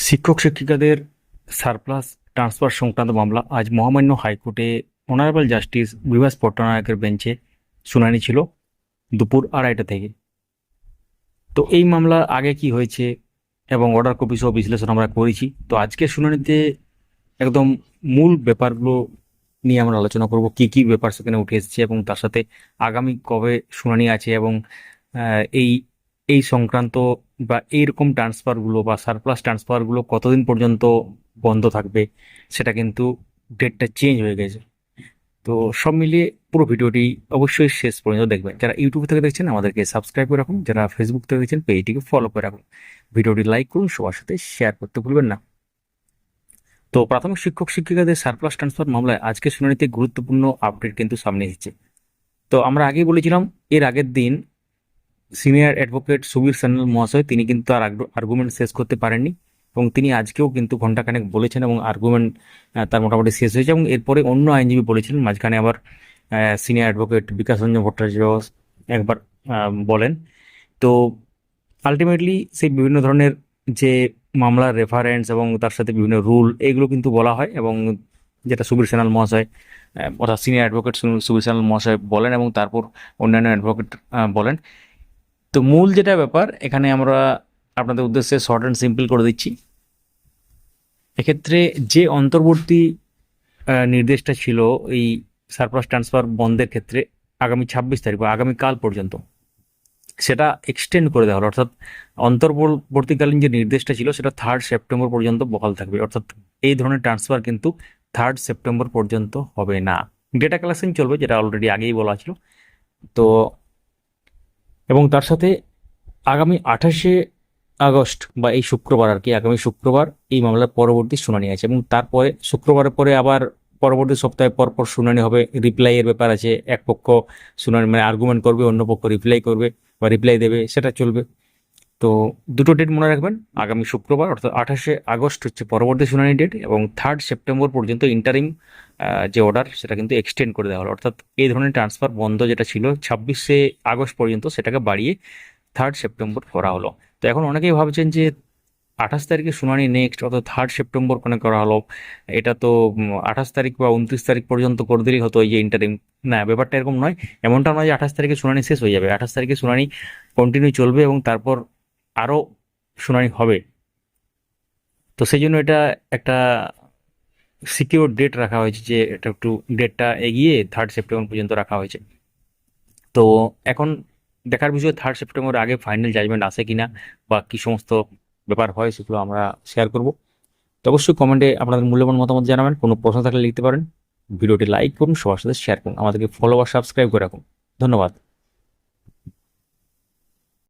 শিক্ষক শিক্ষিকাদের surplus transfer সংক্রান্ত মামলা আজ মহামান্য হাইকোর্টে অনারেবল জাস্টিস বিভাস পট্টনায়কের বেঞ্চে শুনানি ছিল দুপুর 2:30 থেকে। তো এই মামলা আগে কি হয়েছে এবং অর্ডার কপি সহ বিশ্লেষণ আমরা করেছি। তো আজকের শুনানিতে একদম মূল ব্যাপারগুলো নিয়ে আমরা আলোচনা করব, কি কি ব্যাপার সেখানে উঠে এসেছে এবং তার সাথে আগামী কবে শুনানি আছে এবং এই এই সংক্রান্ত বা এইরকম ট্রান্সফারগুলো বা সারপ্লাস ট্রান্সফারগুলো কতদিন পর্যন্ত বন্ধ থাকবে, সেটা কিন্তু ডেটটা চেঞ্জ হয়ে গেছে। তো সব মিলিয়ে পুরো ভিডিওটি অবশ্যই শেষ পর্যন্ত দেখবেন। যারা ইউটিউব থেকে দেখছেন আমাদেরকে সাবস্ক্রাইব করে রাখুন, যারা ফেসবুক থেকে দেখছেন পেজটিকে ফলো করে রাখুন, ভিডিওটি লাইক করুন, সবার সাথে শেয়ার করতে ভুলবেন না। তো প্রাথমিক শিক্ষক শিক্ষিকাদের সারপ্লাস ট্রান্সফার মামলায় আজকে শুনানিতে গুরুত্বপূর্ণ আপডেট কিন্তু সামনে এসেছে। তো আমরা আগেই বলেছিলাম, এর আগের দিন সিনিয়র অ্যাডভোকেট সুবীর সান্যাল মহাশয় তিনি কিন্তু তার আর্গুমেন্ট শেষ করতে পারেননি এবং তিনি আজকেও কিন্তু ঘন্টাখানেক বলেছেন এবং আর্গুমেন্ট তার মোটামুটি শেষ হয়েছে। এবং এরপরে অন্য আইনজীবী বলেছিলেন, মাঝখানে আবার সিনিয়র অ্যাডভোকেট বিকাশ রঞ্জন ভট্টাচার্য একবার বলেন। তো আলটিমেটলি সেই বিভিন্ন ধরনের যে মামলার রেফারেন্স এবং তার সাথে বিভিন্ন রুল এগুলো কিন্তু বলা হয় এবং যেটা সুবীর সান্যাল মহাশয় অর্থাৎ সিনিয়র অ্যাডভোকেট সুবীর সান্যাল মহাশয় বলেন এবং তারপর অন্যান্য অ্যাডভোকেট বলেন। তো মূল যেটা ব্যাপার এখানে আমরা আপনাদের উদ্দেশ্যে শর্ট অ্যান্ড সিম্পল করে দিচ্ছি। এক্ষেত্রে যে অন্তর্বর্তী নির্দেশটা ছিল এই সারপ্লাস ট্রান্সফার বন্ধের ক্ষেত্রে আগামী 26 তারিখ বা আগামীকাল পর্যন্ত, সেটা এক্সটেন্ড করে দেওয়া হলো। অর্থাৎ অন্তর্বর্তীকালীন যে নির্দেশটা ছিল সেটা 3 সেপ্টেম্বর পর্যন্ত বহাল থাকবে। অর্থাৎ এই ধরনের ট্রান্সফার কিন্তু 3 সেপ্টেম্বর পর্যন্ত হবে না। ডেটা কালেকশন চলবে, যেটা অলরেডি আগেই বলা ছিল। তো এবং তার সাথে আগামী 28 আগস্ট বা এই শুক্রবার আর কি, আগামী শুক্রবার এই মামলার পরবর্তী শুনানি আছে এবং তারপরে শুক্রবারের পরে আবার পরবর্তী সপ্তাহে পরপর শুনানি হবে। রিপ্লাইয়ের ব্যাপার আছে, এক পক্ষ শুনানি মানে আর্গুমেন্ট করবে, অন্য পক্ষ রিপ্লাই করবে বা রিপ্লাই দেবে, সেটা চলবে। তো দুটো ডেট মনে রাখবেন, আগামী শুক্রবার অর্থাৎ 28 আগস্ট হচ্ছে পরবর্তী শুনানি ডেট এবং 3 সেপ্টেম্বর পর্যন্ত ইন্টারিম যে অর্ডার সেটা কিন্তু এক্সটেন্ড করে দেওয়া হলো। অর্থাৎ এই ধরনের ট্রান্সফার বন্ধ যেটা ছিল 26 আগস্ট পর্যন্ত, সেটাকে বাড়িয়ে 3 সেপ্টেম্বর করা হলো। তো এখন অনেকেই ভাবছেন যে 28 তারিখে শুনানি নেক্সট, অর্থাৎ 3 সেপ্টেম্বর কেন করা হলো? এটা তো 28 তারিখ বা 29 তারিখ পর্যন্ত করে দিলেই হতো এই যে ইন্টারিম। না, ব্যাপারটা এরকম নয়। এমনটা নয় যে 28 তারিখে শুনানি শেষ হয়ে যাবে। 28 তারিখে শুনানি কন্টিনিউ চলবে এবং তারপর আরও শুনানি হবে। তো সেই জন্য এটা একটা সিকিউর ডেট রাখা হয়েছে, যে এটা একটু ডেটটা এগিয়ে 3 সেপ্টেম্বর পর্যন্ত রাখা হয়েছে। তো এখন দেখার বিষয় 3 সেপ্টেম্বর আগে ফাইনাল জাজমেন্ট আসে কিনা বা কি সমস্ত ব্যাপার হয় সেগুলো আমরা শেয়ার করব। তো অবশ্যই কমেন্টে আপনাদের মূল্যবান মতামত জানাবেন, কোনো প্রশ্ন থাকলে লিখতে পারেন। ভিডিওটি লাইক করুন, সবার সাথে শেয়ার করুন, আমাদেরকে ফলো বা সাবস্ক্রাইব করে রাখুন। ধন্যবাদ।